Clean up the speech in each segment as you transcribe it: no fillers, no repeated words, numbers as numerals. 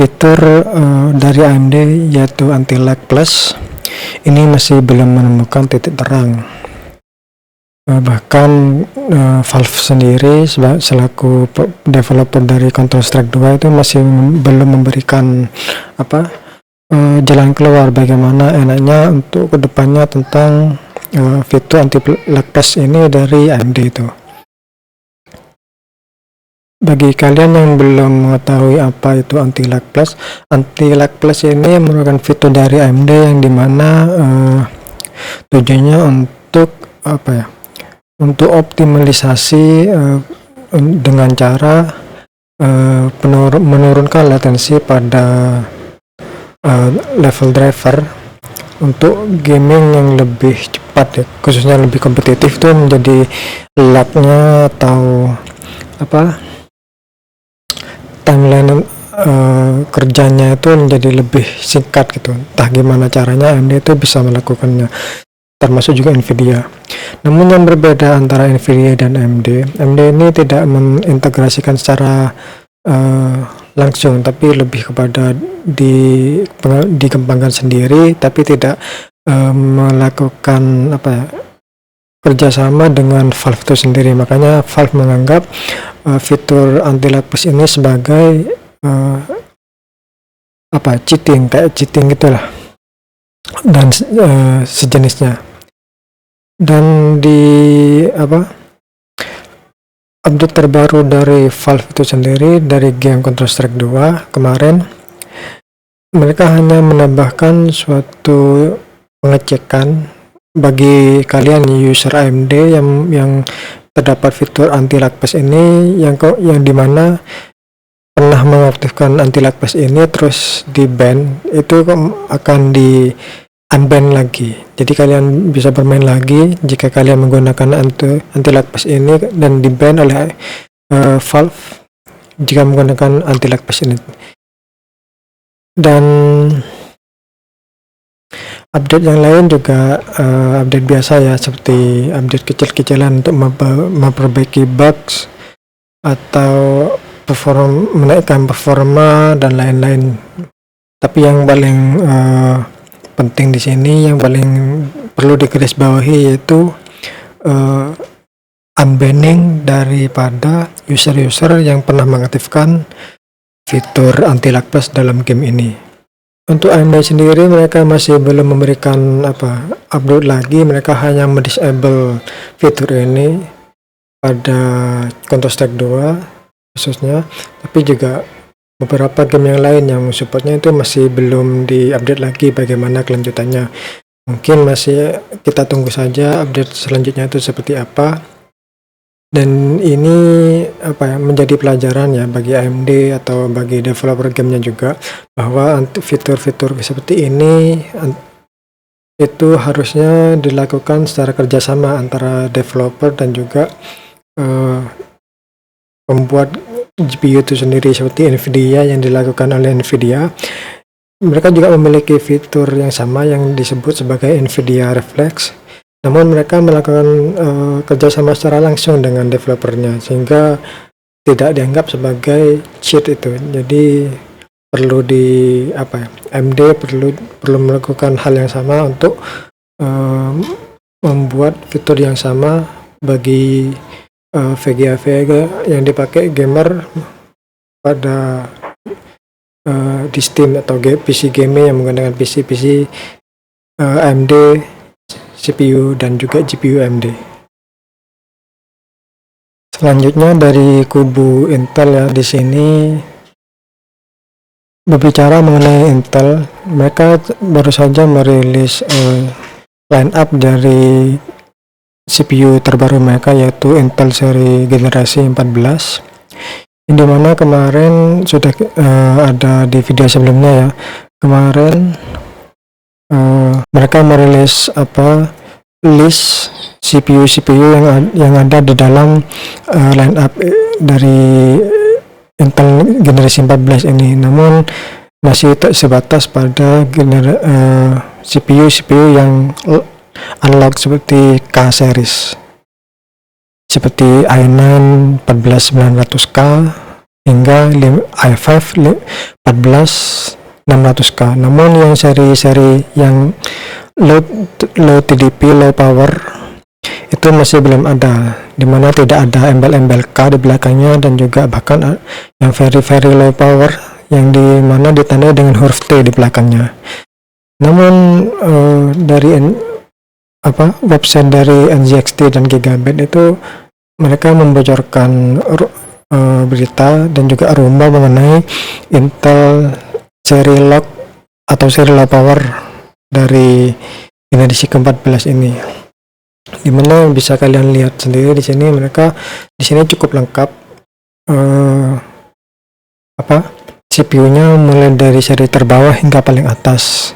fitur dari AMD yaitu anti-lag plus ini masih belum menemukan titik terang. Bahkan Valve sendiri selaku developer dari Counter Strike 2 itu masih belum memberikan jalan keluar bagaimana enaknya untuk kedepannya tentang fitur anti-lag plus ini dari AMD itu. Bagi kalian yang belum mengetahui apa itu anti-lag plus ini merupakan fitur dari AMD yang dimana tujuannya untuk optimalisasi dengan cara menurunkan latensi pada level driver untuk gaming yang lebih cepat ya, khususnya lebih kompetitif tuh menjadi lagnya atau timeline kerjanya itu menjadi lebih singkat gitu. Entah gimana caranya AMD itu bisa melakukannya, termasuk juga Nvidia. Namun yang berbeda antara Nvidia dan AMD ini tidak mengintegrasikan secara langsung, tapi lebih kepada dikembangkan sendiri, tapi tidak melakukan kerjasama dengan Valve itu sendiri. Makanya Valve menganggap fitur anti-lag plus ini sebagai cheating gitulah dan sejenisnya. Dan di update terbaru dari Valve itu sendiri dari game Counter Strike 2 kemarin, mereka hanya menambahkan suatu pengecekan bagi kalian user AMD yang terdapat fitur anti-lag plus ini yang dimana pernah mengaktifkan anti-lag plus ini terus di ban, itu akan di unban lagi. Jadi kalian bisa bermain lagi jika kalian menggunakan anti-lag plus ini dan di ban oleh Valve jika menggunakan anti-lag plus ini. Dan update yang lain juga update biasa ya, seperti update kecil-kecilan untuk memperbaiki bugs atau menaikkan performa dan lain-lain. Tapi yang paling penting di sini, yang paling perlu digarisbawahi yaitu unbanning daripada user-user yang pernah mengaktifkan fitur anti-lag plus dalam game ini. Untuk AMD sendiri mereka masih belum memberikan upload lagi, mereka hanya mendisable fitur ini pada Counter Strike 2 khususnya, tapi juga beberapa game yang lain yang supportnya itu masih belum diupdate lagi bagaimana kelanjutannya. Mungkin masih kita tunggu saja update selanjutnya itu seperti apa. Dan ini menjadi pelajaran ya bagi AMD atau bagi developer gamenya juga, bahwa fitur-fitur seperti ini itu harusnya dilakukan secara kerjasama antara developer dan juga pembuat GPU itu sendiri, seperti Nvidia yang dilakukan oleh Nvidia. Mereka juga memiliki fitur yang sama yang disebut sebagai Nvidia Reflex, namun mereka melakukan kerjasama secara langsung dengan developernya sehingga tidak dianggap sebagai cheat itu. Jadi perlu AMD perlu melakukan hal yang sama untuk membuat fitur yang sama bagi VGA yang dipakai gamer pada di Steam atau PC gaming yang menggunakan PC AMD CPU dan juga GPU AMD. Selanjutnya dari kubu Intel ya, di sini berbicara mengenai Intel, mereka baru saja merilis line up dari CPU terbaru mereka yaitu Intel seri generasi 14, yang dimana kemarin sudah ada di video sebelumnya ya. Kemarin mereka merilis list CPU yang ada di dalam line up dari Intel generasi 14 ini, namun masih sebatas pada CPU yang analog seperti K series, seperti i9 14900K hingga i5 14600K. Namun yang seri-seri yang low TDP, low power itu masih belum ada, dimana tidak ada embel-embel K di belakangnya, dan juga bahkan yang very low power yang dimana ditandai dengan huruf T di belakangnya. Namun dari website dari NZXT dan Gigabyte itu mereka membocorkan berita dan juga rumor mengenai Intel seri lock atau seri low power dari generasi ke-14 ini, dimana bisa kalian lihat sendiri di sini. Mereka di sini cukup lengkap, CPU-nya mulai dari seri terbawah hingga paling atas.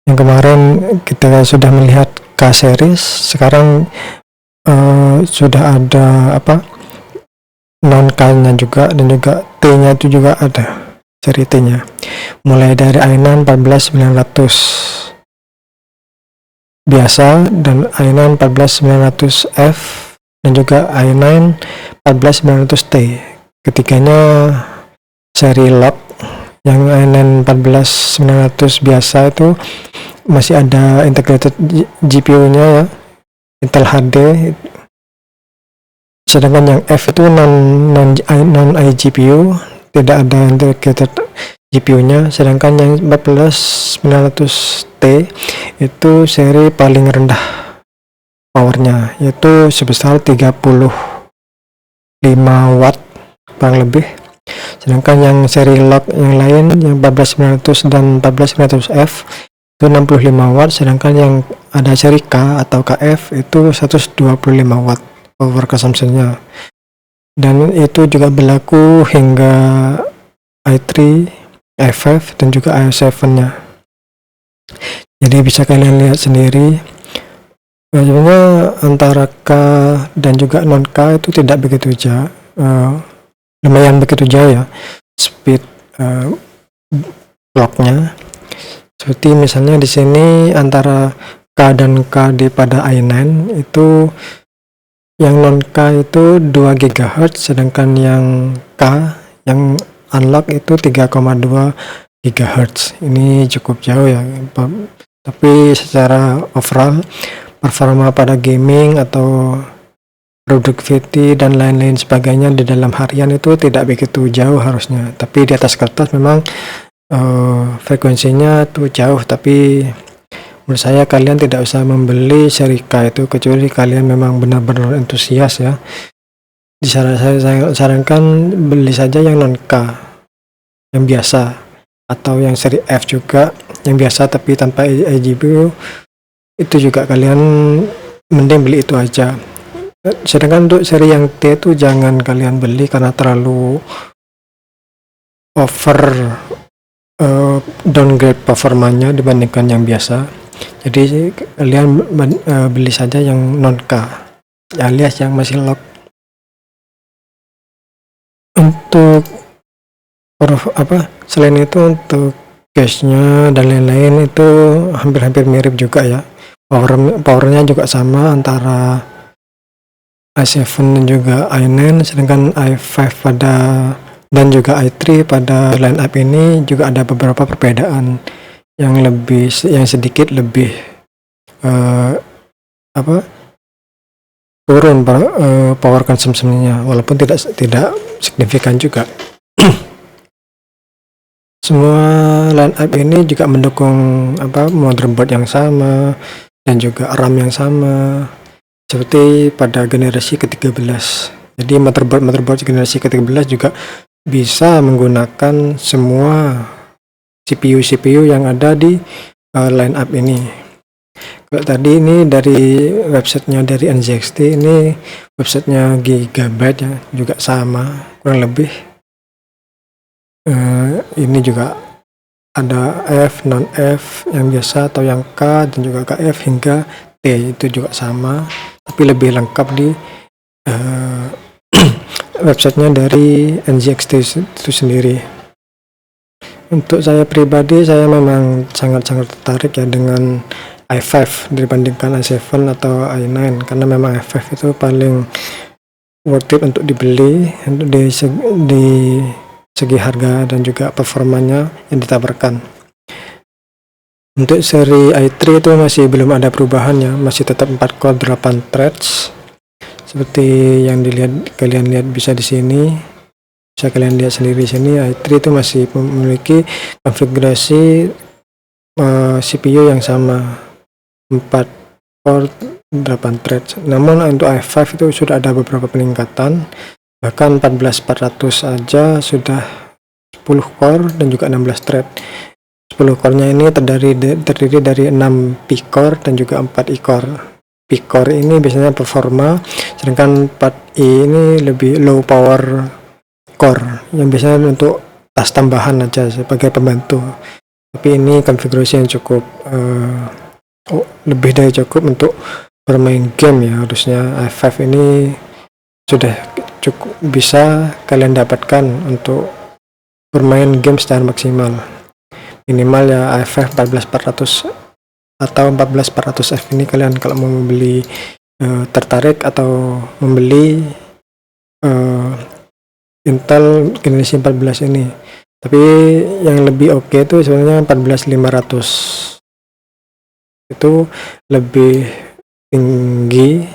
Yang kemarin kita sudah melihat K series, sekarang sudah ada non K-nya juga, dan juga T-nya itu juga ada, seri T-nya mulai dari i9 14900 biasa dan i9 14900F dan juga i9 14900T. Ketiganya seri lock. Yang i9 14900 biasa itu masih ada integrated GPU-nya ya, Intel HD. Sedangkan yang F itu non iGPU, tidak ada integrated GPU-nya. Sedangkan yang 14900T itu seri paling rendah powernya, yaitu sebesar 35 watt kurang lebih. Sedangkan yang seri lock yang lain, yang 14900 dan 14900F itu 65 watt. Sedangkan yang ada seri K atau KF itu 125 watt power consumption-nya, dan itu juga berlaku hingga i3, i5 dan juga i7-nya. Jadi bisa kalian lihat sendiri, sebenarnya antara K dan juga non K itu tidak begitu jauh, lumayan begitu jauh ya speed clock-nya. Seperti misalnya di sini antara K dan KD pada i9 itu, yang non K itu 2 GHz, sedangkan yang K yang unlock itu 3,2 GHz. Ini cukup jauh ya, tapi secara overall performa pada gaming atau productivity dan lain-lain sebagainya di dalam harian itu tidak begitu jauh harusnya. Tapi di atas kertas memang frekuensinya tuh jauh, tapi menurut saya kalian tidak usah membeli seri K itu kecuali kalian memang benar-benar antusias ya. Saya sarankan beli saja yang non K, yang biasa, atau yang seri F juga yang biasa tapi tanpa iGPU. Itu juga kalian mending beli itu aja. Sedangkan untuk seri yang T itu jangan kalian beli karena terlalu over downgrade performanya dibandingkan yang biasa. Jadi kalian beli saja yang non K alias yang masih lock. Untuk selain itu, untuk cache-nya dan lain-lain itu hampir-hampir mirip juga ya. Powernya juga sama antara i7 dan juga i9, sedangkan i5 dan juga i3 pada line up ini juga ada beberapa perbedaan yang sedikit lebih turun power consumption-nya, walaupun tidak signifikan juga. Semua line up ini juga mendukung motherboard yang sama dan juga RAM yang sama seperti pada generasi ke-13. Jadi motherboard generasi ke-13 juga bisa menggunakan semua CPU yang ada di line up ini. Kalau tadi ini dari websitenya dari NZXT, ini websitenya Gigabyte ya, juga sama kurang lebih. Ini juga ada F, non F, yang biasa atau yang K dan juga KF hingga T, itu juga sama, tapi lebih lengkap di websitenya dari NZXT itu sendiri. Untuk saya pribadi, saya memang sangat-sangat tertarik ya dengan i5 dibandingkan i7 atau i9, karena memang i5 itu paling worth it untuk dibeli, untuk segi harga dan juga performanya yang ditawarkan. Untuk seri i3 itu masih belum ada perubahannya, masih tetap 4 core 8 threads seperti yang kalian lihat bisa di sini. Bisa kalian lihat sendiri di sini, i3 itu masih memiliki konfigurasi CPU yang sama, 4 core 8 threads. Namun untuk i5 itu sudah ada beberapa peningkatan, bahkan 14400 saja sudah 10 core dan juga 16 thread. 10 core-nya ini terdiri dari 6 P-core dan juga 4 E-core. P-core ini biasanya performa, sedangkan 4i ini lebih low power core yang biasanya untuk tas tambahan aja sebagai pembantu. Tapi ini konfigurasi yang cukup lebih dari cukup untuk bermain game ya. Harusnya i5 ini sudah cukup bisa kalian dapatkan untuk bermain game secara maksimal. Minimal ya i5 14400 atau 14400F ini kalian kalau mau membeli tertarik atau membeli Intel generasi 14 ini. Tapi yang lebih oke itu sebenarnya 14500. Itu lebih tinggi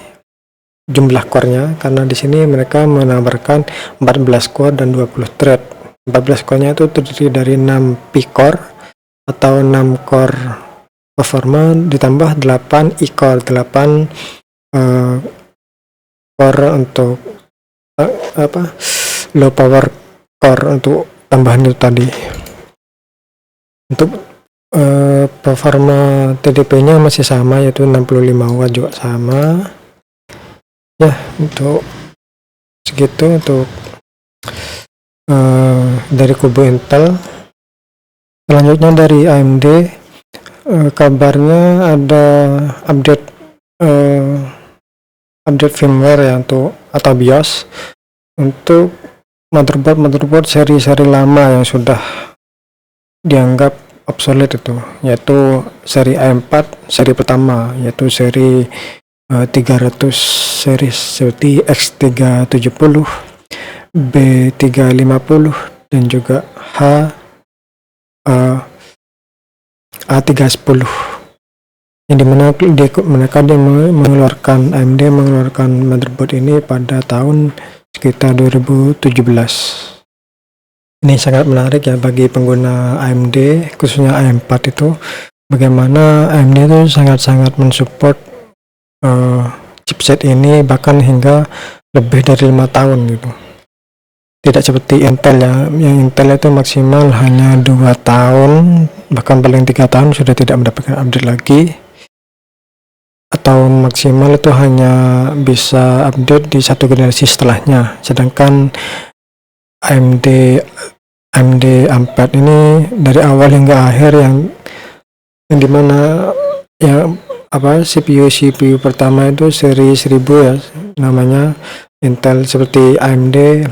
jumlah core-nya karena di sini mereka menawarkan 14 core dan 20 thread. 14 core-nya itu terdiri dari 6 P-core atau 6 core performa ditambah 8 E-core, 8 core untuk low power core untuk tambahan itu tadi. Untuk performa TDP-nya masih sama, yaitu 65 watt juga sama. Ya, untuk segitu untuk dari kubu Intel. Selanjutnya dari AMD, kabarnya ada update firmware ya untuk atau BIOS untuk motherboard seri-seri lama yang sudah dianggap obsolete itu, yaitu seri i4 seri pertama, yaitu seri 300 series seperti X370, B350 dan juga A310, yang dimana mereka mengeluarkan AMD mengeluarkan motherboard ini pada tahun sekitar 2017. Ini sangat menarik ya bagi pengguna AMD, khususnya i4 itu, bagaimana AMD itu sangat-sangat mensupport chipset ini bahkan hingga lebih dari 5 tahun gitu. Tidak seperti Intel ya, yang Intel itu maksimal hanya 2 tahun, bahkan paling 3 tahun sudah tidak mendapatkan update lagi, atau maksimal itu hanya bisa update di satu generasi setelahnya. Sedangkan AMD A4 ini dari awal hingga akhir yang dimana ya CPU pertama itu seri 1000 ya namanya Intel, seperti AMD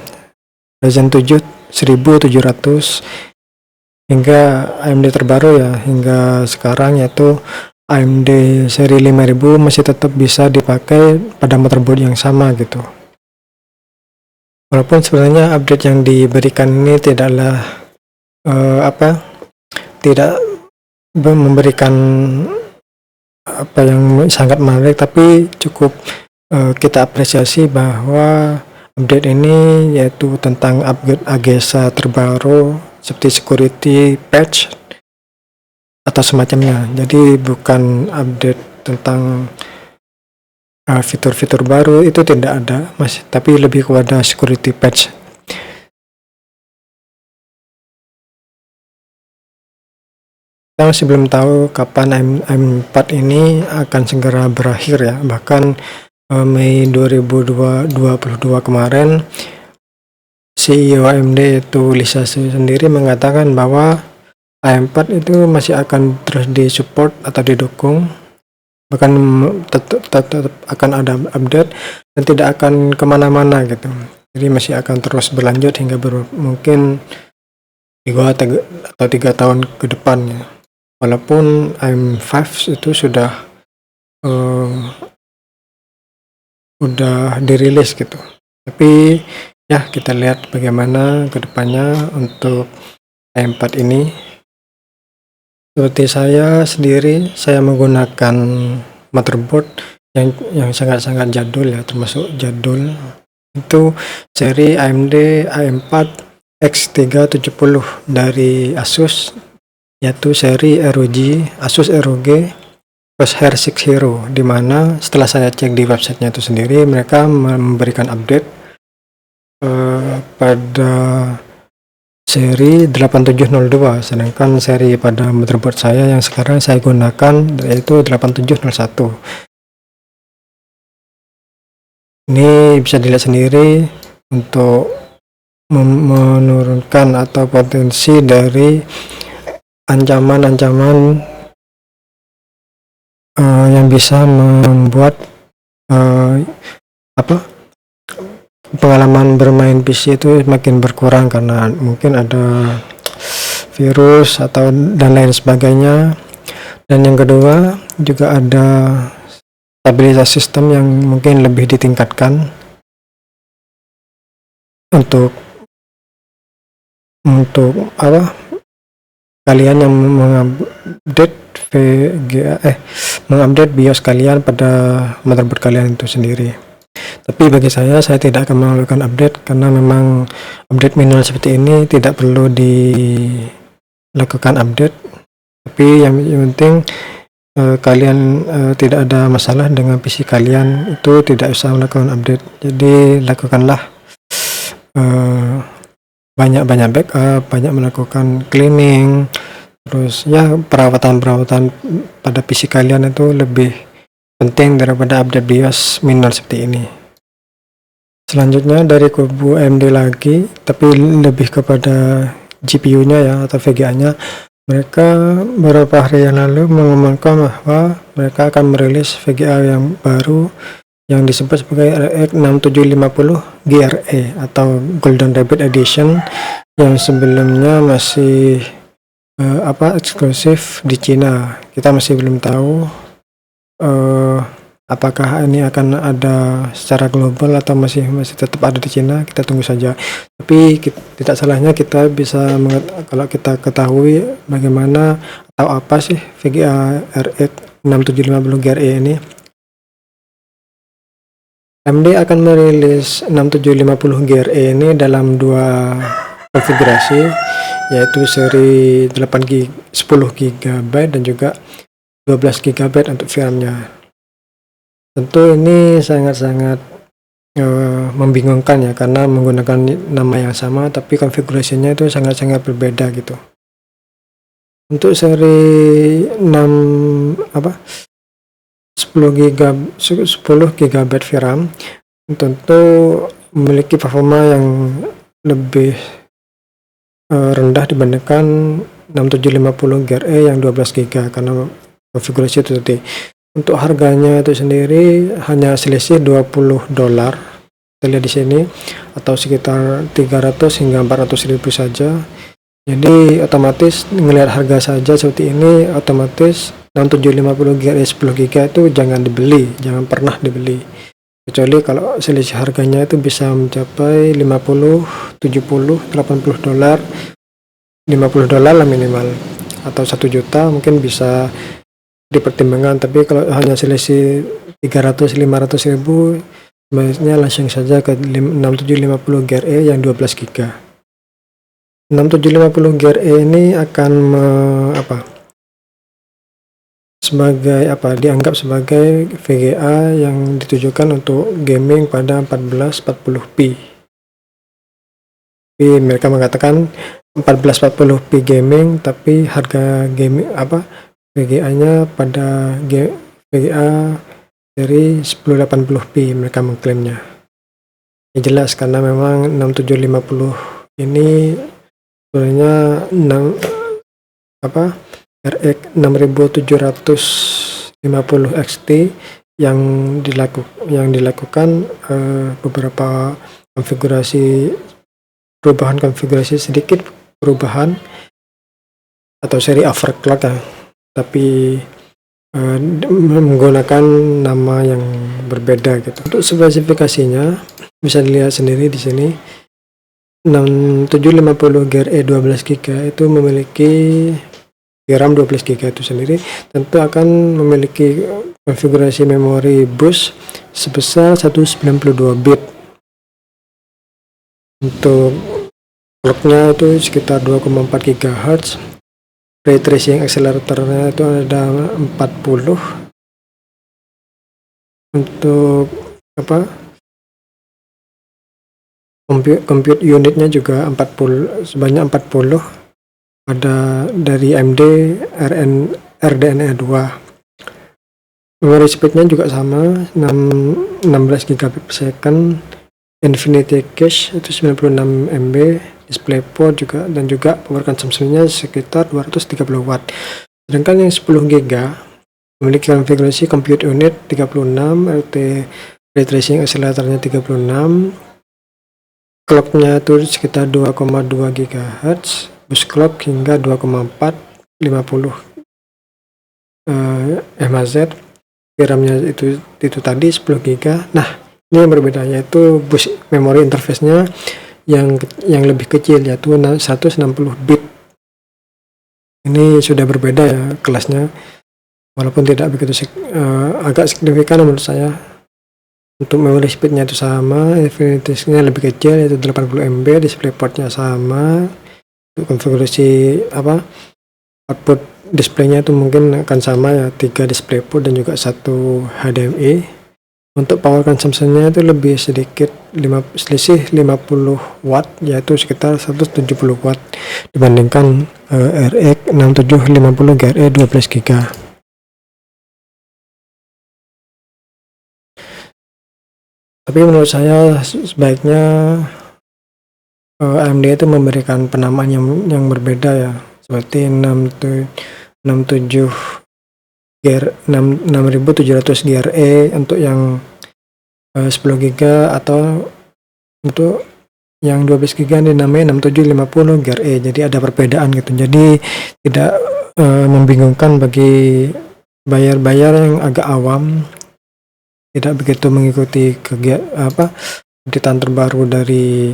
Ryzen 7 1700 hingga AMD terbaru ya hingga sekarang, yaitu AMD seri 5000 masih tetap bisa dipakai pada motherboard yang sama gitu. Walaupun sebenarnya update yang diberikan ini tidaklah tidak memberikan apa yang sangat menarik, tapi cukup kita apresiasi bahwa update ini yaitu tentang upgrade AGESA terbaru seperti security patch atau semacamnya. Jadi bukan update tentang fitur-fitur baru, itu tidak ada masih, tapi lebih kepada security patch. Kita masih belum tahu kapan M4 ini akan segera berakhir ya. Bahkan Mei 2022 kemarin CEO AMD itu Lisa Su sendiri mengatakan bahwa i4 itu masih akan terus disupport atau didukung, bahkan tetap akan ada update dan tidak akan kemana-mana gitu. Jadi masih akan terus berlanjut hingga mungkin 2 atau 3 tahun ke depannya. Walaupun i5 itu sudah dirilis gitu, tapi Ya, kita lihat bagaimana kedepannya untuk i4 ini. Seperti saya sendiri, saya menggunakan motherboard yang sangat-sangat jadul ya, termasuk jadul. Itu seri AMD i4 X370 dari Asus, yaitu seri ROG, Asus ROG Crosshair 6 Hero, dimana setelah saya cek di websitenya itu sendiri, mereka memberikan update pada seri 8702, sedangkan seri pada motherboard saya yang sekarang saya gunakan yaitu 8701. Ini bisa dilihat sendiri untuk menurunkan atau potensi dari ancaman-ancaman yang bisa membuat pengalaman bermain PC itu makin berkurang karena mungkin ada virus atau dan lain sebagainya. Dan yang kedua juga ada stabilitas sistem yang mungkin lebih ditingkatkan untuk kalian yang mengupdate BIOS kalian pada motherboard kalian itu sendiri. Tapi bagi saya tidak akan melakukan update karena memang update minimal seperti ini tidak perlu dilakukan update. Tapi yang penting kalian tidak ada masalah dengan PC kalian, itu tidak usah melakukan update. Jadi lakukanlah banyak backup, banyak melakukan cleaning, terus ya perawatan pada PC kalian itu lebih penting daripada update BIOS minimal seperti ini. Selanjutnya dari kubu AMD lagi, tapi lebih kepada GPU-nya ya atau VGA-nya. Mereka beberapa hari yang lalu mengumumkan bahwa mereka akan merilis VGA yang baru yang disebut sebagai RX 6750 GRE atau Golden Rabbit Edition, yang sebelumnya masih eksklusif di Cina. Kita masih belum tahu apakah ini akan ada secara global atau masih tetap ada di Cina. Kita tunggu saja. Tapi tidak salahnya kita bisa kalau kita ketahui bagaimana atau apa sih VGA RX 6750 GRE ini. AMD akan merilis 6750 GRE ini dalam dua konfigurasi, yaitu seri 10 GB dan juga 12 GB untuk VRAM-nya. Tentu ini sangat-sangat membingungkan ya, karena menggunakan nama yang sama tapi konfigurasinya itu sangat-sangat berbeda gitu. Untuk seri 10 GB VRAM tentu memiliki performa yang lebih rendah dibandingkan 6750 GRE yang 12 GB karena konfigurasi itu tadi. Untuk harganya itu sendiri hanya selisih $20. Kita lihat di sini, atau sekitar 300 hingga 400 ribu saja. Jadi otomatis ngelihat harga saja seperti ini, otomatis 6750 GRE 10 GB itu jangan pernah dibeli. Kecuali kalau selisih harganya itu bisa mencapai 50, 70, $80, $50 lah minimal, atau 1 juta mungkin bisa dipertimbangkan. Tapi kalau hanya selisih 300-500 ribu, sebenarnya langsung saja ke 6750 GRE yang 12 GB. 6750 GRE ini akan dianggap sebagai VGA yang ditujukan untuk gaming pada 1440p. Tapi mereka mengatakan 1440p gaming, tapi harga gaming VGA-nya pada VGA dari 1080p mereka mengklaimnya. Ini jelas karena memang 6750 ini sebenarnya RX 6750 XT yang dilakukan beberapa sedikit perubahan atau seri overclock ya, tapi menggunakan nama yang berbeda gitu. Untuk spesifikasinya bisa dilihat sendiri di sini. 6750 GRE 12GB itu memiliki RAM 12GB itu sendiri tentu akan memiliki konfigurasi memori bus sebesar 192 bit. Untuk clocknya itu sekitar 2,4 GHz. Ray tracing acceleratornya itu ada 40. Untuk compute unitnya juga sebanyak 40. Ada dari AMD RDNA 2. Memory speednya juga sama, 16 GB per second. Infinity cache itu 96 MB. DisplayPort juga, dan juga power consumption-nya sekitar 230 watt. Sedangkan yang 10 GB memiliki konfigurasi compute unit 36, ray tracing acceleratornya 36, clocknya itu sekitar 2,2 GHz, bus clock hingga 2,4, 50 MHz. RAM-nya itu tadi 10 GB. Nah, ini yang berbeda, yaitu bus memori interface-nya yang lebih kecil, yaitu 160 bit. Ini sudah berbeda ya kelasnya, walaupun tidak begitu agak signifikan menurut saya. Untuk memory speednya itu sama, infinity-nya lebih kecil yaitu 80 MB, DisplayPort-nya sama. Untuk konfigurasi output displaynya itu mungkin akan sama ya, 3 DisplayPort dan juga 1 HDMI. Untuk power consumption-nya itu lebih sedikit, selisih 50 watt, yaitu sekitar 170 watt dibandingkan RX 6750 GRE 12GB. Tapi menurut saya sebaiknya AMD itu memberikan penamaan yang berbeda ya, seperti 6700 GRE untuk yang 10 GB, atau untuk yang 12 GB dinamanya 6750 GRE. Jadi ada perbedaan gitu, jadi tidak membingungkan bagi bayar yang agak awam, tidak begitu mengikuti updatean terbaru dari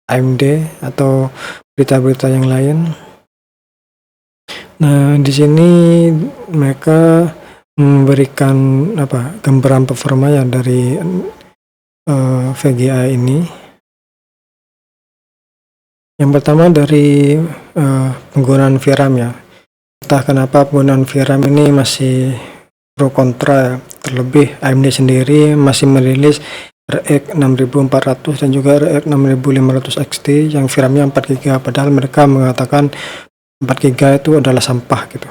AMD atau berita-berita yang lain. Nah, di sini mereka memberikan gambaran performa ya dari VGA ini. Yang pertama dari penggunaan VRAM ya. Entah kenapa penggunaan VRAM ini masih pro kontra ya. Terlebih AMD sendiri masih merilis RX 6400 dan juga RX 6500 XT yang VRAM-nya 4GB, padahal mereka mengatakan 4GB itu adalah sampah gitu.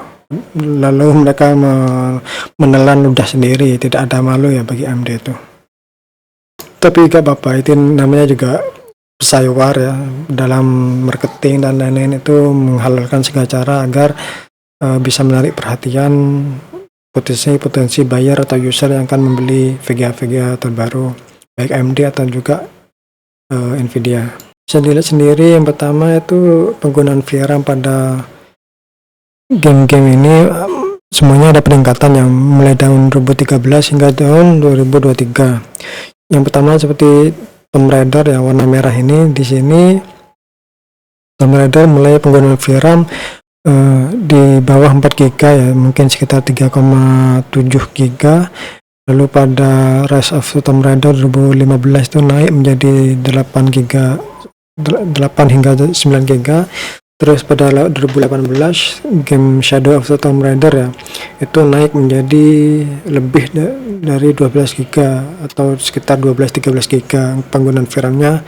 Lalu mereka menelan ludah sendiri, tidak ada malu ya bagi AMD itu. Tapi gak apa-apa, itu namanya juga pesaing ya, dalam marketing dan lain-lain itu menghalalkan segala cara agar bisa menarik perhatian potensi buyer atau user yang akan membeli VGA terbaru baik AMD atau juga Nvidia. Bisa dilihat sendiri, yang pertama itu penggunaan VRAM pada game-game ini semuanya ada peningkatan yang mulai tahun 2013 hingga tahun 2023. Yang pertama seperti Tomb Raider yang warna merah ini, di sini Tomb Raider mulai penggunaan VRAM di bawah 4GB ya, mungkin sekitar 3,7 GB. Lalu pada Rise of Tomb Raider 2015 itu naik menjadi 8 hingga 9 GB. Terus pada 2018 game Shadow of the Tomb Raider ya, itu naik menjadi lebih dari 12 GB atau sekitar 12-13 GB penggunaan VRAM-nya.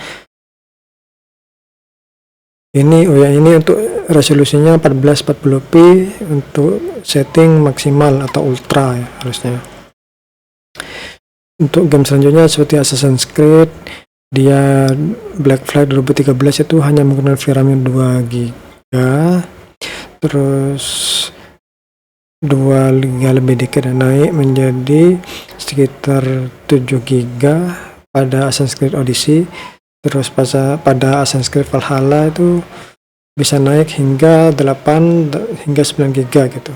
Ini untuk resolusinya 1440p untuk setting maksimal atau ultra ya harusnya. Untuk game selanjutnya seperti Assassin's Creed, dia Black Flag 2013 itu hanya menggunakan VRAM-nya 2 GB, terus 2 GB lebih dikit dan naik menjadi sekitar 7 GB pada Assassin's Creed Odyssey. Terus pada Assassin's Creed Valhalla itu bisa naik hingga 8 hingga 9 GB gitu.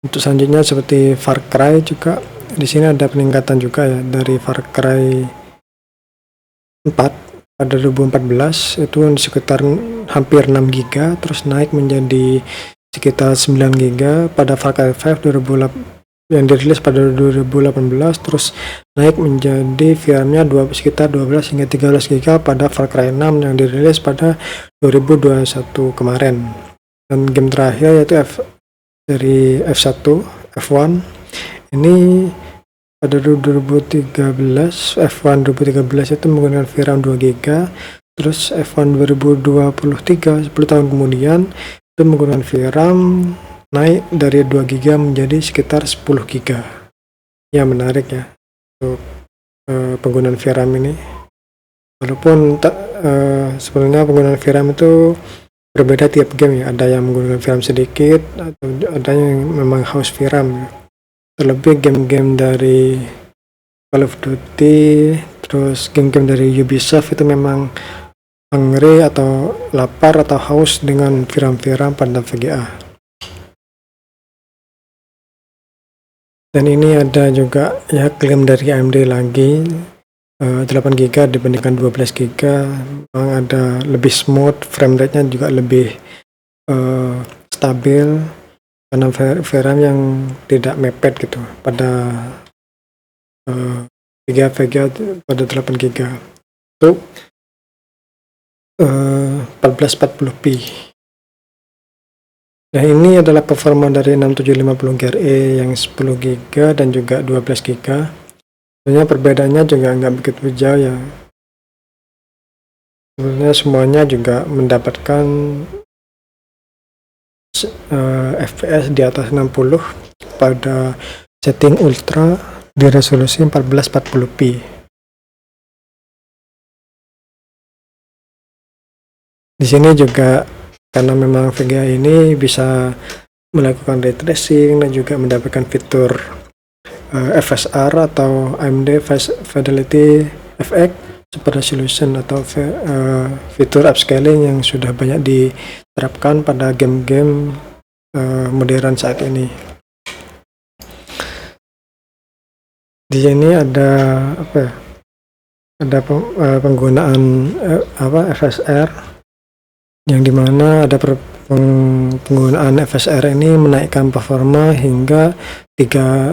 Untuk selanjutnya seperti Far Cry juga, di sini ada peningkatan juga ya dari Far Cry 4 pada 2014 itu sekitar hampir 6 GB, terus naik menjadi sekitar 9 GB pada Far Cry 5 yang dirilis pada 2018, terus naik menjadi VRAM-nya sekitar 12 hingga 13 GB pada Far Cry 6 yang dirilis pada 2021 kemarin. Dan game terakhir yaitu dari F1 ini pada 2013, F1 2013 itu menggunakan VRAM 2 GB, terus F1 2023 10 tahun kemudian itu menggunakan VRAM naik dari 2 GB menjadi sekitar 10 GB. Ya, menarik ya untuk penggunaan VRAM ini. Walaupun sebenarnya penggunaan VRAM itu berbeda tiap game ya. Ada yang menggunakan VRAM sedikit, atau ada yang memang harus VRAM. Terlebih game-game dari Call of Duty, terus game-game dari Ubisoft itu memang hungry atau lapar atau haus dengan VRAM pada VGA. Dan ini ada juga ya klaim dari AMD lagi, 8 GB dibandingkan 12 GB, memang ada lebih smooth, frame rate-nya juga lebih stabil karena VRAM yang tidak mepet gitu pada VGA pada 8 GB itu 1440p. Nah, ini adalah performa dari 6750 GRE yang 10 GB dan juga 12 GB. Sebenarnya perbedaannya juga nggak begitu jauh ya. Sebenarnya semuanya juga mendapatkan FPS di atas 60 pada setting ultra di resolusi 1440p. Di sini juga karena memang VGA ini bisa melakukan ray tracing dan juga mendapatkan fitur FSR atau AMD Fidelity FX Super Resolution atau fitur upscaling yang sudah banyak diterapkan pada game-game modern saat ini. Di sini ada penggunaan FSR, yang dimana ada penggunaan FSR ini menaikkan performa hingga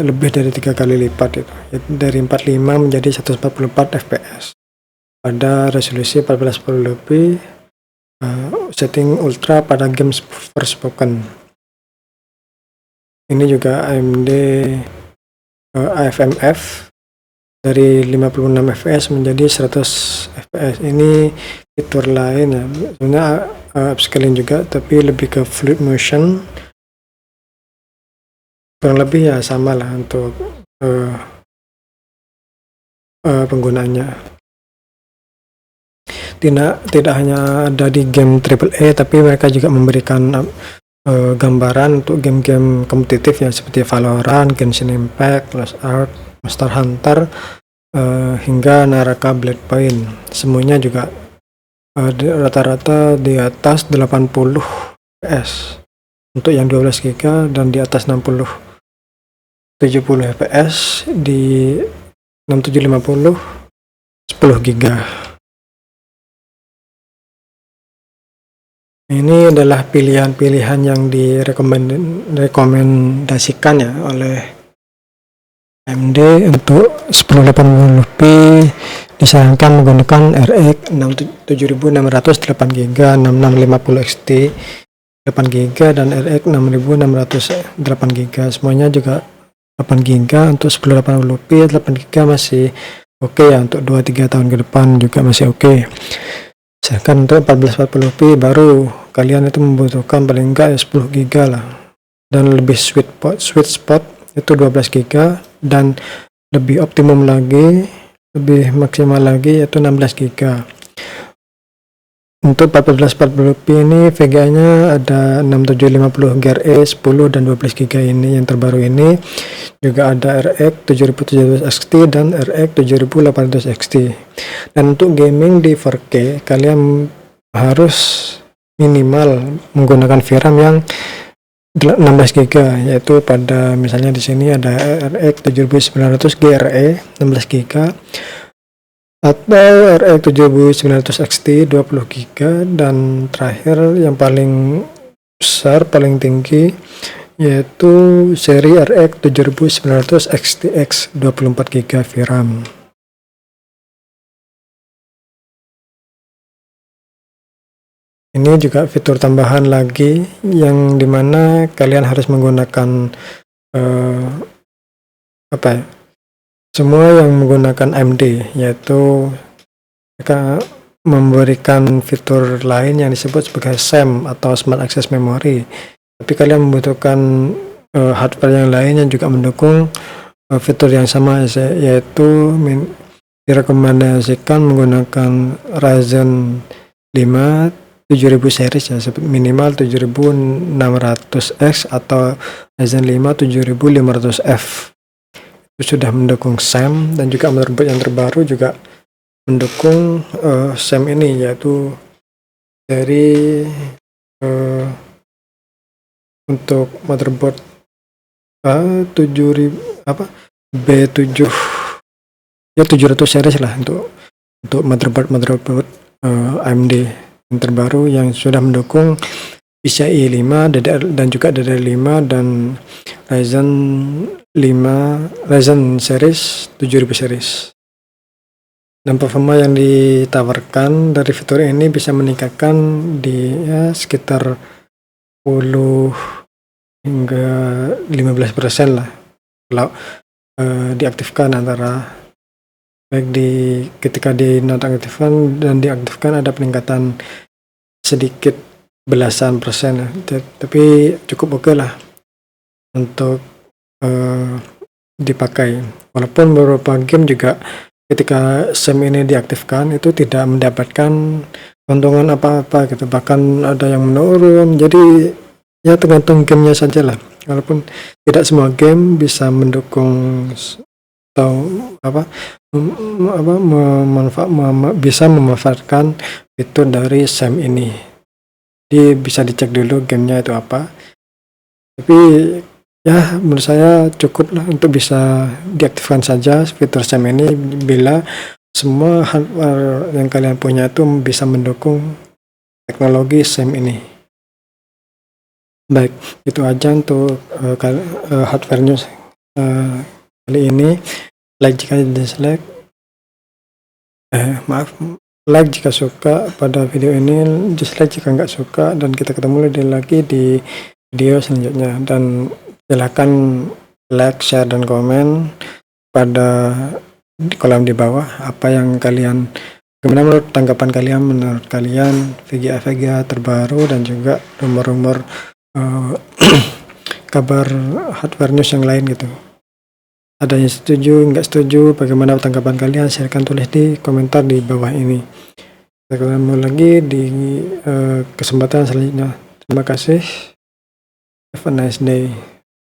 lebih dari 3 kali lipat itu, dari 45 menjadi 144 fps pada resolusi 1440p setting ultra pada game Forspoken. Ini juga AMD AFMF dari 56 fps menjadi 100 fps. Ini fitur lain ya, sebenarnya upscaling juga tapi lebih ke fluid motion, kurang lebih ya sama lah untuk penggunaannya. Tidak hanya ada di game AAA, tapi mereka juga memberikan gambaran untuk game-game kompetitif ya, seperti Valorant, Genshin Impact, Lost Ark, Monster Hunter, hingga Naraka Blade Point. Semuanya juga rata-rata di atas 80 fps untuk yang 12 GB dan di atas 70 fps di 6750 10 GB. Ini adalah pilihan-pilihan yang direkomendasikan ya oleh AMD untuk 1080p. Disarankan menggunakan RX 7600 8 GB, 6650 XT 8 GB dan RX 6600 8 GB. Semuanya juga 8 GB. Untuk 1080p 8 GB masih oke ya, untuk 2-3 tahun ke depan juga masih oke. Sedangkan untuk 1440p baru kalian itu membutuhkan paling enggak ya 10 GB lah, dan lebih sweet spot itu 12 GB, dan lebih optimum lagi, lebih maksimal lagi yaitu 16 GB. Untuk 1440p ini VGA nya ada 6750 GRE 10 dan 12 GB. Ini yang terbaru ini juga ada RX 7700 XT dan RX 7800 XT. Dan untuk gaming di 4K kalian harus minimal menggunakan VRAM yang 16 GB, yaitu pada misalnya di sini ada RX 7900 GRE 16 GB atau RX 7900 XT 20 GB, dan terakhir yang paling besar, paling tinggi, yaitu seri RX 7900 XTX 24 GB VRAM. Ini juga fitur tambahan lagi yang dimana kalian harus menggunakan semua yang menggunakan AMD, yaitu mereka memberikan fitur lain yang disebut sebagai SAM atau Smart Access Memory. Tapi kalian membutuhkan hardware yang lain yang juga mendukung fitur yang sama, yaitu direkomendasikan menggunakan Ryzen 5 7000 series ya, minimal 7600X atau Ryzen 5 7500F. Itu sudah mendukung SAM, dan juga motherboard yang terbaru juga mendukung SAM ini, yaitu dari untuk motherboard B7 ya 700 series lah, untuk motherboard AMD yang terbaru yang sudah mendukung PCIe 5 dan juga DDR5 dan Ryzen series 7000 series. Dan performa yang ditawarkan dari fitur ini bisa meningkatkan di sekitar 10 hingga 15% lah kalau diaktifkan, antara baik ketika dinonaktifkan dan diaktifkan ada peningkatan sedikit belasan persen ya. Tapi cukup oke lah untuk dipakai, walaupun beberapa game juga ketika SAM ini diaktifkan itu tidak mendapatkan keuntungan apa-apa gitu, bahkan ada yang menurun. Jadi ya tergantung gamenya saja lah, walaupun tidak semua game bisa mendukung atau bisa memanfaatkan fitur dari SAM ini. Jadi bisa dicek dulu gamenya itu apa, tapi ya menurut saya cukup lah untuk bisa diaktifkan saja fitur SAM ini bila semua hardware yang kalian punya itu bisa mendukung teknologi SAM ini. Baik, itu aja untuk hardware news kali ini. Like jika dislike, like jika suka pada video ini, dislike jika nggak suka, dan kita ketemu lagi di video selanjutnya. Dan silakan like, share, dan komen pada kolom di bawah apa yang kalian, gimana menurut tanggapan kalian, menurut kalian VGA terbaru dan juga rumor-rumor kabar hardware news yang lain gitu. Ada yang setuju, nggak setuju, bagaimana tanggapan kalian? Silahkan tulis di komentar di bawah ini. Kita ketemu lagi di kesempatan selanjutnya. Terima kasih. Have a nice day.